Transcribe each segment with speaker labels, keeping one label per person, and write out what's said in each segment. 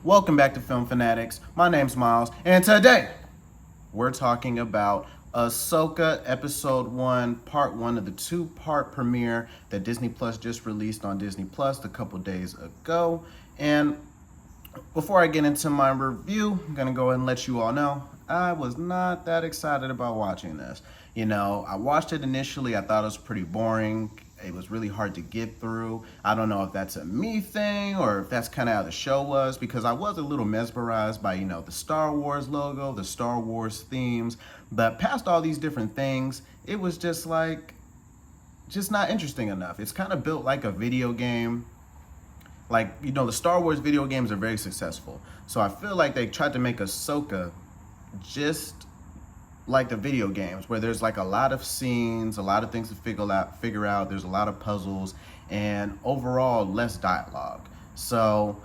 Speaker 1: Welcome back to Film Fanatics. My name's Miles, and today we're talking about Asoka Episode 1, Part 1 of the two-part premiere that Disney Plus just released on Disney Plus a couple days ago. And before I get into my review, I'm going to go ahead and let you all know I was not that excited about watching this. I watched it initially, I thought it was pretty boring. It was really hard to get through. I don't know if that's a me thing or if that's kind of how the show was, because I was a little mesmerized by, the Star Wars logo, the Star Wars themes. But past all these different things, it was just not interesting enough. It's kind of built like a video game. The Star Wars video games are very successful. So I feel like they tried to make Ahsoka just like the video games, where there's like a lot of scenes, a lot of things to figure out. There's a lot of puzzles, and overall less dialogue. So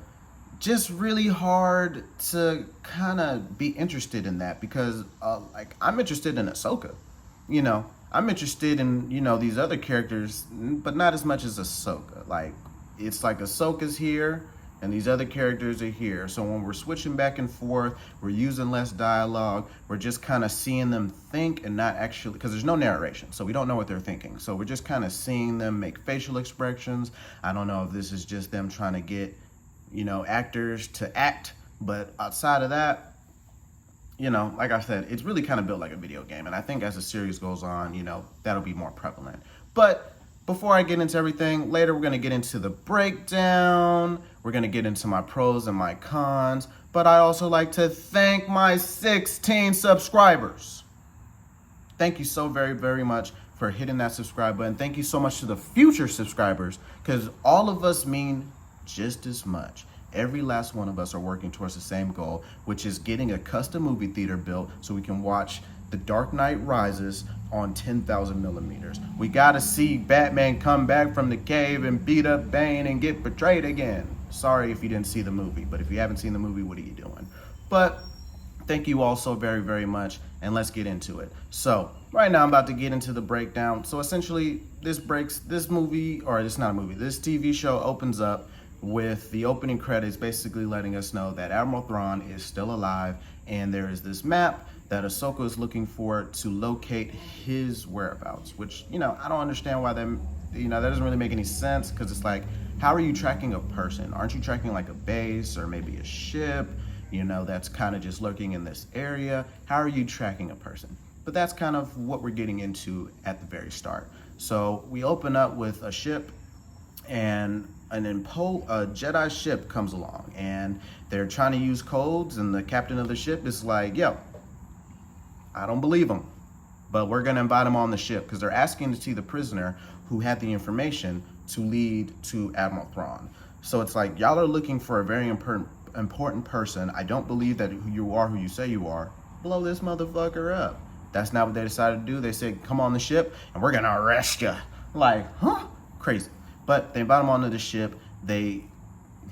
Speaker 1: just really hard to kind of be interested in that, because I'm interested in Ahsoka. I'm interested in these other characters, but not as much as Ahsoka. It's like Ahsoka's here and these other characters are here. So when we're switching back and forth, we're using less dialogue. We're just kind of seeing them think and not actually, because there's no narration, so we don't know what they're thinking. So we're just kind of seeing them make facial expressions. I don't know if this is just them trying to get, actors to act. But outside of that, like I said, it's really kind of built like a video game. And I think as the series goes on, that'll be more prevalent. But before I get into everything, later we're going to get into the breakdown. We're going to get into my pros and my cons. But I also like to thank my 16 subscribers. Thank you so very, very much for hitting that subscribe button. Thank you so much to the future subscribers, because all of us mean just as much. Every last one of us are working towards the same goal, which is getting a custom movie theater built so we can watch The Dark Knight Rises on 10,000 millimeters. We gotta see Batman come back from the cave and beat up Bane and get betrayed again. Sorry if you didn't see the movie, but if you haven't seen the movie, what are you doing? But thank you all so very, very much, and let's get into it. So right now I'm about to get into the breakdown. So essentially this TV show opens up with the opening credits basically letting us know that Admiral Thrawn is still alive, and there is this map that Asoka is looking for to locate his whereabouts, which, I don't understand why that doesn't really make any sense, because it's like, how are you tracking a person? Aren't you tracking like a base or maybe a ship, that's kind of just lurking in this area? How are you tracking a person? But that's kind of what we're getting into at the very start. So we open up with a ship, and a Jedi ship comes along, and they're trying to use codes, and the captain of the ship is like, yo, I don't believe them, but we're going to invite them on the ship, because they're asking to see the prisoner who had the information to lead to Admiral Thrawn. So it's like, y'all are looking for a very important person. I don't believe that you are who you say you are. Blow this motherfucker up. That's not what they decided to do. They said, come on the ship, and we're going to arrest you. Like, huh? Crazy. But they invite him onto the ship.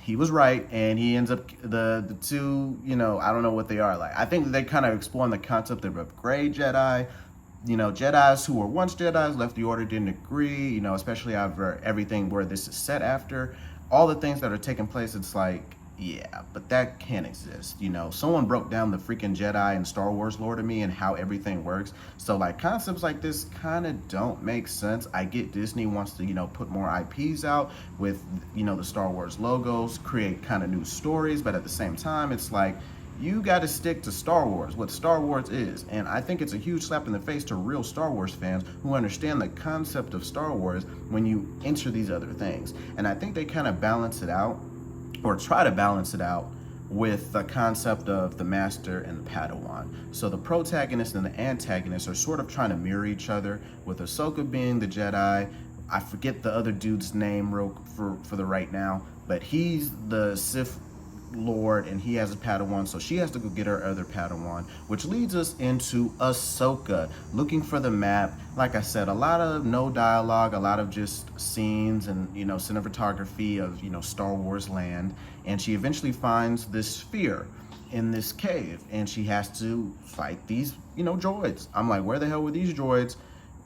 Speaker 1: He was right, and he ends up, the two, I don't know what they are. Like, I think they kind of exploring the concept of gray Jedi. Jedis who were once Jedis, left the order, didn't agree, especially after everything where this is set after. All the things that are taking place, it's like, yeah, but that can't exist. Someone broke down the freaking Jedi and Star Wars lore to me and how everything works. So concepts like this kind of don't make sense. I get Disney wants to, put more IPs out with, the Star Wars logos, create kind of new stories. But at the same time, it's like, you got to stick to Star Wars, what Star Wars is. And I think it's a huge slap in the face to real Star Wars fans who understand the concept of Star Wars when you enter these other things. And I think they kind of balance it out, or try to balance it out, with the concept of the Master and the Padawan. So the protagonist and the antagonist are sort of trying to mirror each other, with Ahsoka being the Jedi. I forget the other dude's name for the right now, but he's the Sith Lord, and he has a Padawan, so she has to go get her other Padawan, which leads us into Ahsoka looking for the map. Like I said, a lot of no dialogue, a lot of just scenes and cinematography of Star Wars land, and she eventually finds this sphere in this cave, and she has to fight these droids. I'm like, where the hell were these droids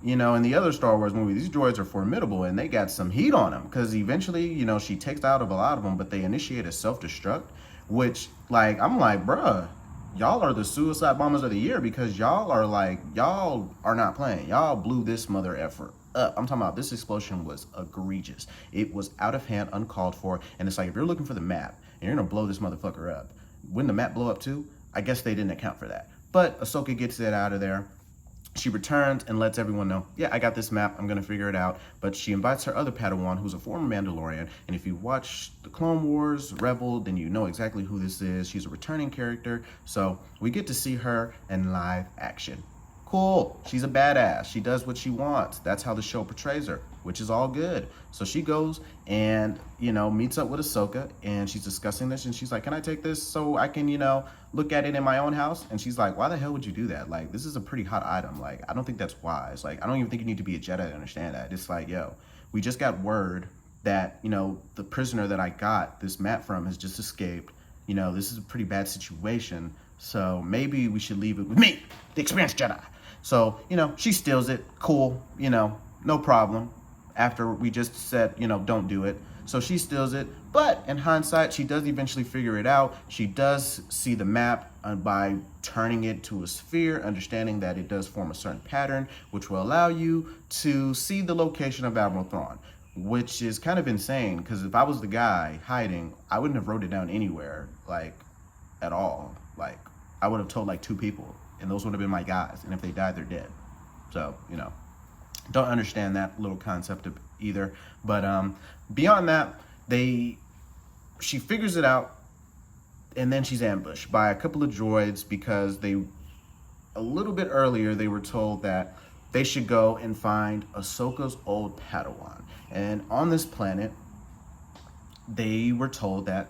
Speaker 1: in the other Star Wars movie? These droids are formidable, and they got some heat on them, because eventually, she takes out of a lot of them, but they initiate a self-destruct, which, like, I'm like, bruh, y'all are the suicide bombers of the year, because y'all are not playing. Y'all blew this mother effer up. I'm talking about, this explosion was egregious. It was out of hand, uncalled for, and it's like, if you're looking for the map and you're gonna blow this motherfucker up, wouldn't the map blow up too? I guess they didn't account for that. But Asoka gets it out of there. She returns and lets everyone know, yeah, I got this map, I'm gonna figure it out. But she invites her other Padawan, who's a former Mandalorian, and if you watch the Clone Wars, Rebel, then you know exactly who this is. She's a returning character, so we get to see her in live action. Cool, she's a badass. She does what she wants. That's how the show portrays her, which is all good. So she goes and, meets up with Ahsoka, and she's discussing this, and she's like, can I take this so I can, look at it in my own house? And she's like, why the hell would you do that? Like, this is a pretty hot item. Like, I don't think that's wise. Like, I don't even think you need to be a Jedi to understand that. It's like, yo, we just got word that, the prisoner that I got this map from has just escaped. This is a pretty bad situation. So maybe we should leave it with me, the experienced Jedi. So, she steals it. Cool. No problem. After we just said, don't do it. So she steals it. But in hindsight, she does eventually figure it out. She does see the map by turning it to a sphere, understanding that it does form a certain pattern, which will allow you to see the location of Admiral Thrawn, which is kind of insane, because if I was the guy hiding, I wouldn't have wrote it down anywhere, like, at all. Like, I would have told, like, 2 people, and those would have been my guys, and if they died, they're dead. So, don't understand that little concept either. But beyond that, she figures it out, and then she's ambushed by a couple of droids, because a little bit earlier, they were told that they should go and find Ahsoka's old Padawan. And on this planet, they were told that,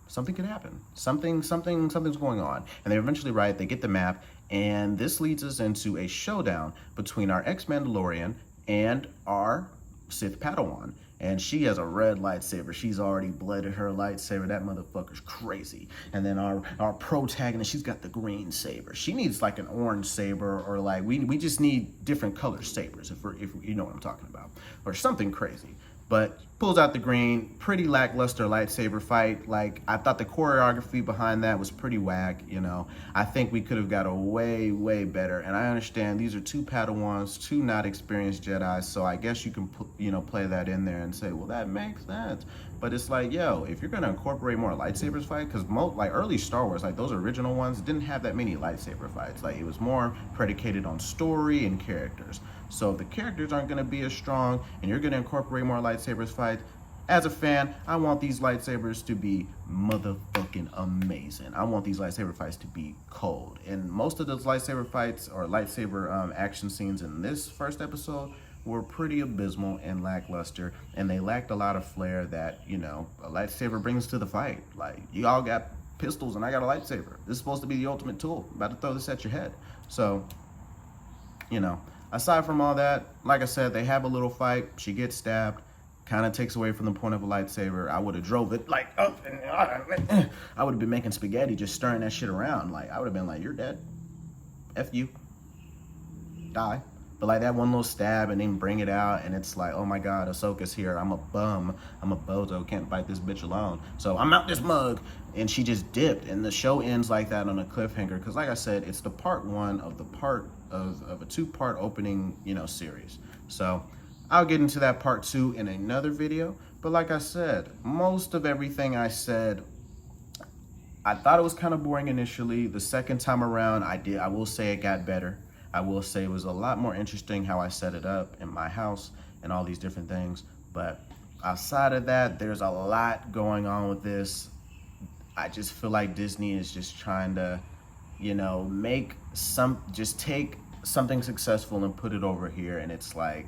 Speaker 1: something could happen. Something's going on. And they're eventually right. They get the map, and this leads us into a showdown between our ex-Mandalorian and our Sith Padawan. And she has a red lightsaber. She's already blooded her lightsaber. That motherfucker's crazy. And then our protagonist, she's got the green saber. She needs like an orange saber, or like we just need different color sabers, if you know what I'm talking about, or something crazy. But pulls out the green, pretty lackluster lightsaber fight. Like, I thought the choreography behind that was pretty whack, I think we could have got a way, way better. And I understand these are 2 Padawans, 2 not experienced Jedi, so I guess you can, play that in there and say, well, that makes sense. But it's like, yo, if you're going to incorporate more lightsabers fight, because like early Star Wars, like those original ones, didn't have that many lightsaber fights. Like, it was more predicated on story and characters. So if the characters aren't going to be as strong, and you're going to incorporate more lightsabers fight, as a fan, I want these lightsabers to be motherfucking amazing. I want these lightsaber fights to be cold. And most of those lightsaber fights or lightsaber action scenes in this first episode were pretty abysmal and lackluster, and they lacked a lot of flair that, a lightsaber brings to the fight. Like, you all got pistols and I got a lightsaber. This is supposed to be the ultimate tool. I'm about to throw this at your head. So, aside from all that, like I said, they have a little fight. She gets stabbed. Kind of takes away from the point of a lightsaber. I would have drove it like up, and I would have been making spaghetti, just stirring that shit around. Like, I would have been like, you're dead. F you. Die. But like that one little stab and then bring it out, and it's like, oh my God, Ahsoka's here. I'm a bum. I'm a bozo. Can't fight this bitch alone. So I'm out this mug. And she just dipped. And the show ends like that on a cliffhanger. Because like I said, it's the part 1 of the part of a 2-part opening, series. So I'll get into that part 2 in another video. But like I said, most of everything I said, I thought it was kind of boring initially. The second time around, I will say it got better. I will say it was a lot more interesting how I set it up in my house and all these different things. But outside of that, there's a lot going on with this. I just feel like Disney is just trying to, just take something successful and put it over here. And it's like,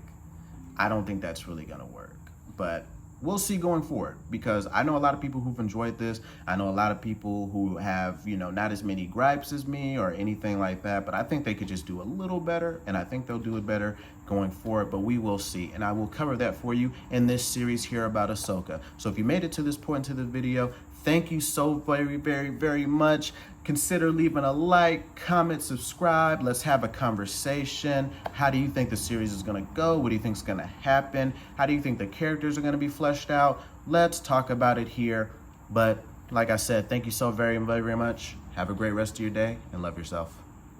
Speaker 1: I don't think that's really gonna work. But we'll see going forward, because I know a lot of people who've enjoyed this. I know a lot of people who have, not as many gripes as me or anything like that, but I think they could just do a little better, and I think they'll do it better going forward, but we will see. And I will cover that for you in this series here about Ahsoka. So if you made it to this point into the video, thank you so very, very, very much. Consider leaving a like, comment, subscribe. Let's have a conversation. How do you think the series is going to go? What do you think is going to happen? How do you think the characters are going to be fleshed out? Let's talk about it here. But Like I said, thank you so very, very, very much. Have a great rest of your day and love yourself.